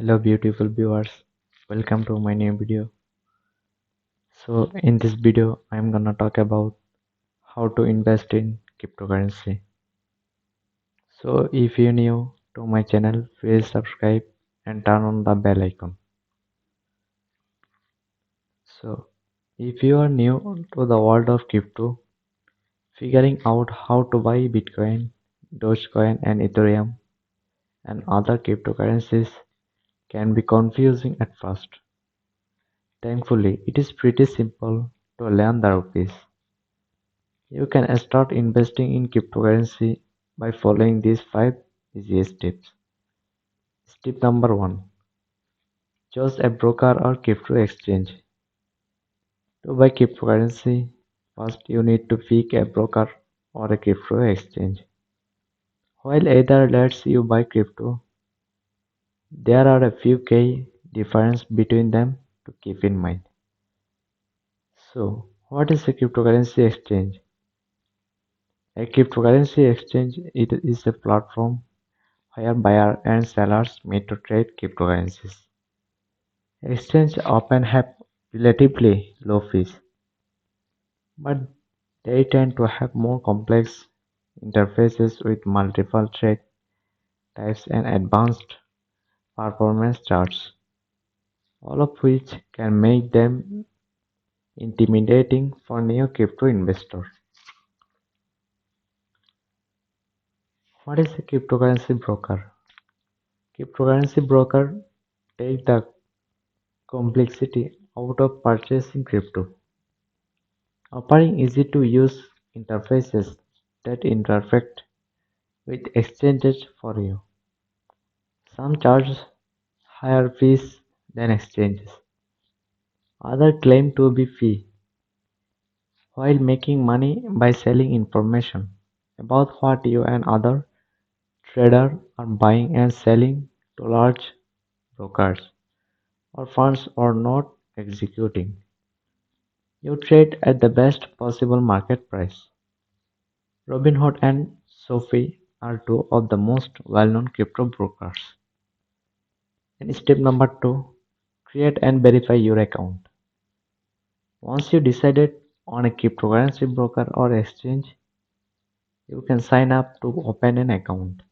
Hello beautiful viewers, welcome to my new video. So in this video I'm gonna talk about how to invest in cryptocurrency. So if you're new to my channel, please subscribe and turn on the bell icon. So if you are new to the world of crypto, figuring out how to buy Bitcoin, Dogecoin and Ethereum and other cryptocurrencies can be confusing at first. Thankfully, it is pretty simple to learn the ropes. You can start investing in cryptocurrency by following these 5 easy steps. Step number 1. Choose a broker or crypto exchange. To buy cryptocurrency, first you need to pick a broker or a crypto exchange. While either lets you buy crypto, there are a few key differences between them to keep in mind. So, what is a cryptocurrency exchange? A cryptocurrency exchange it is a platform where buyers and sellers meet to trade cryptocurrencies. Exchanges often have relatively low fees, but they tend to have more complex interfaces with multiple trade types and advanced performance charts, all of which can make them intimidating for new crypto investors. What is a cryptocurrency broker? Cryptocurrency broker take the complexity out of purchasing crypto, offering easy-to-use interfaces that interact with exchanges for you. Some charge higher fees than exchanges, others claim to be free while making money by selling information about what you and other traders are buying and selling to large brokers or funds or not executing. You trade at the best possible market price. Robinhood and Sophie are two of the most well-known crypto brokers. And step number 2, create and verify your account. Once you decided on a cryptocurrency broker or exchange, you can sign up to open an account.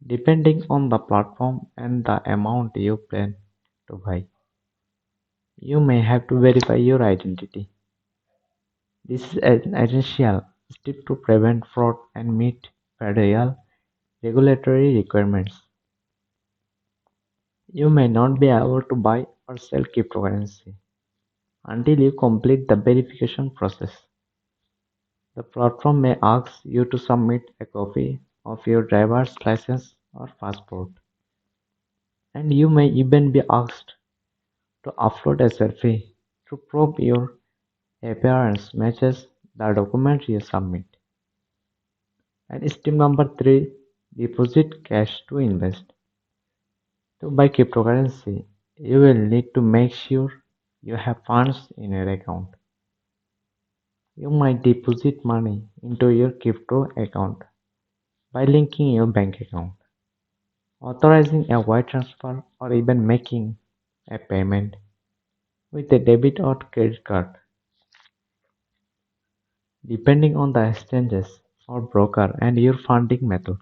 Depending on the platform and the amount you plan to buy, you may have to verify your identity. This is an essential step to prevent fraud and meet federal regulatory requirements. You may not be able to buy or sell cryptocurrency until you complete the verification process. The platform may ask you to submit a copy of your driver's license or passport, and you may even be asked to upload a selfie to prove your appearance matches the document you submit. And step number 3, deposit cash to invest. To buy cryptocurrency, you will need to make sure you have funds in your account. You might deposit money into your crypto account by linking your bank account, authorizing a wire transfer, or even making a payment with a debit or credit card. Depending on the exchanges or broker and your funding method,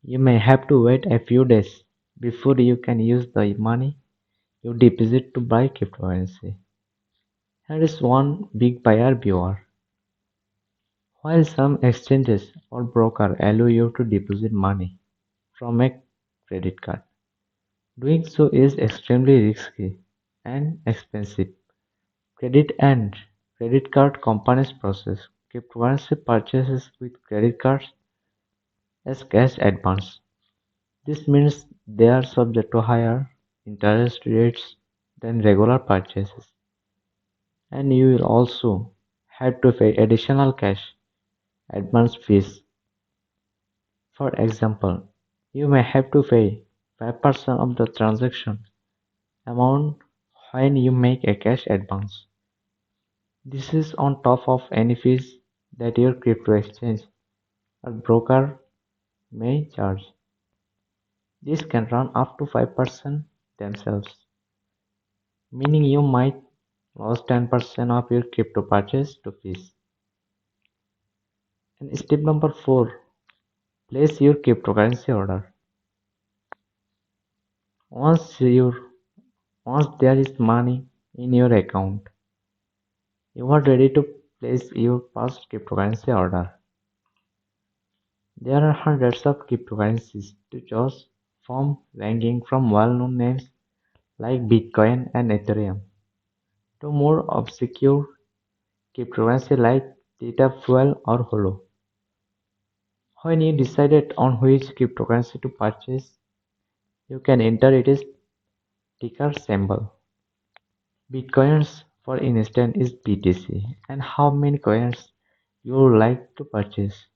you may have to wait a few days before you can use the money you deposit to buy cryptocurrency. Here is one big buyer viewer. While some exchanges or broker allow you to deposit money from a credit card, doing so is extremely risky and expensive. Credit and credit card companies process cryptocurrency purchases with credit cards as cash advance. This means they are subject to higher interest rates than regular purchases, and you will also have to pay additional cash advance fees. For example, you may have to pay 5% of the transaction amount when you make a cash advance. This is on top of any fees that your crypto exchange or broker may charge. These can run up to 5% themselves, meaning you might lose 10% of your crypto purchase to fees. And step number 4, place your cryptocurrency order. Once your once there is money in your account, you are ready to place your first cryptocurrency order. There are hundreds of cryptocurrencies to choose from, ranging from well-known names like Bitcoin and Ethereum to more obscure cryptocurrency like Theta, Fuel, or Holo. When you decided on which cryptocurrency to purchase, you can enter its ticker symbol. Bitcoins, for instance, is BTC, and how many coins you would like to purchase.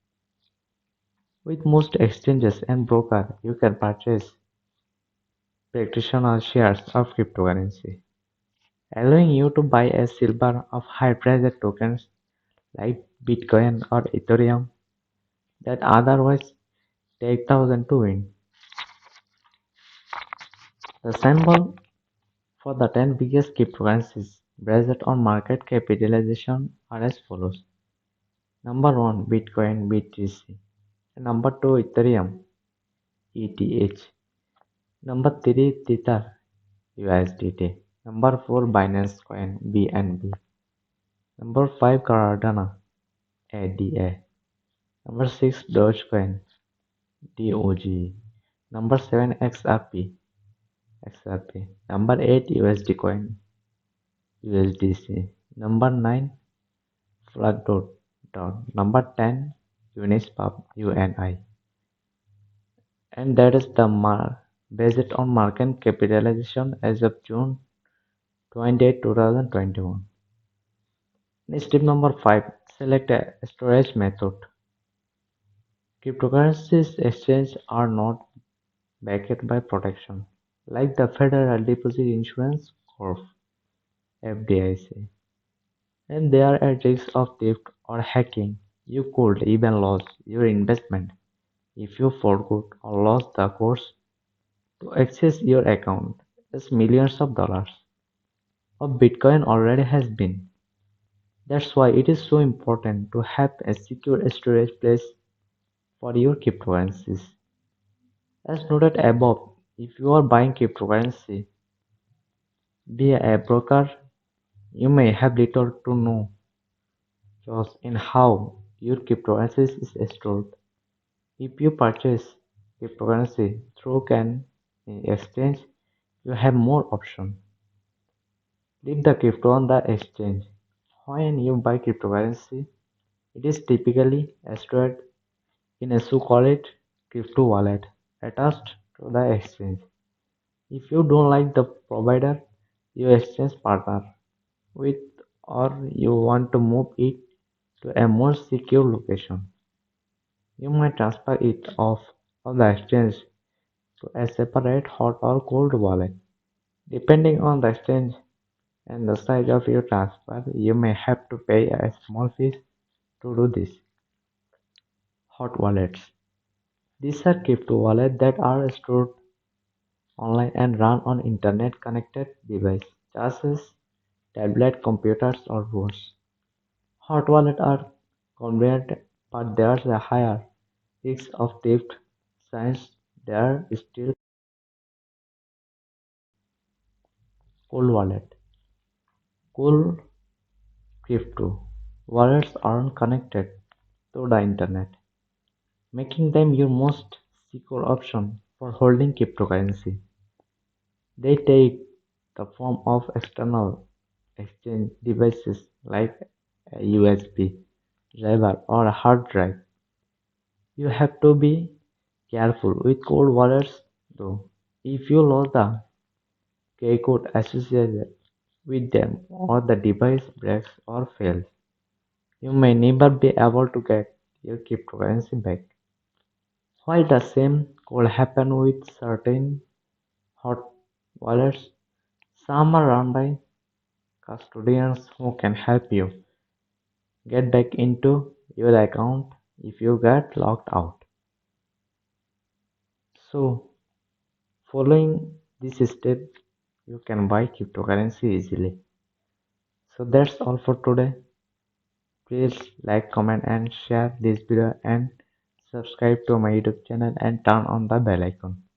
With most exchanges and brokers, you can purchase fractional shares of cryptocurrency, allowing you to buy a silver of high-priced tokens like Bitcoin or Ethereum that otherwise take thousands to win. The symbol for the 10 biggest cryptocurrencies based on market capitalization are as follows. Number 1, Bitcoin BTC. Number 2, Ethereum ETH. Number 3, Tether USDT. Number 4, Binance Coin BNB. Number 5, Cardano ADA. Number 6, Dogecoin DOG. Number 7, XRP. Number 8, USD Coin USDC. Number 9, Floodot. Number 10, Uniswap UNI. And that is the based on market capitalization as of June 28, 2021. Step number 5, select a storage method. Cryptocurrencies exchange are not backed by protection like the Federal Deposit Insurance Corp (FDIC), and they are at risk of theft or hacking. You could even lose your investment if you forgot or lost the codes to access your account, as millions of dollars of Bitcoin already has been. That's why it is so important to have a secure storage place for your cryptocurrencies. As noted above, if you are buying cryptocurrency via a broker, you may have little to no choice in how your cryptocurrency is stored. If you purchase cryptocurrency through an exchange, you have more options. Leave the crypto on the exchange. When you buy cryptocurrency, it is typically stored in a so-called crypto wallet attached to the exchange. If you don't like the provider you exchange partner with, or you want to move it to a more secure location, you might transfer it off of the exchange to a separate hot or cold wallet. Depending on the exchange and the size of your transfer, you may have to pay a small fee to do this. Hot wallets. These are crypto wallets that are stored online and run on internet connected devices, such as tablet computers or phones. Hot wallets are convenient, but there's a higher risk of theft since they are still cold wallet. Cold crypto wallets aren't connected to the internet, making them your most secure option for holding cryptocurrency. They take the form of external exchange devices like a USB drive or a hard drive. You have to be careful with cold wallets though. If you lose the key code associated with them or the device breaks or fails, you may never be able to get your cryptocurrency back. While the same could happen with certain hot wallets, some are run by custodians who can help you get back into your account if you get locked out. So, Following this step, you can buy cryptocurrency easily. So that's all for today. Please like, comment, and share this video and subscribe to my YouTube channel and turn on the bell icon.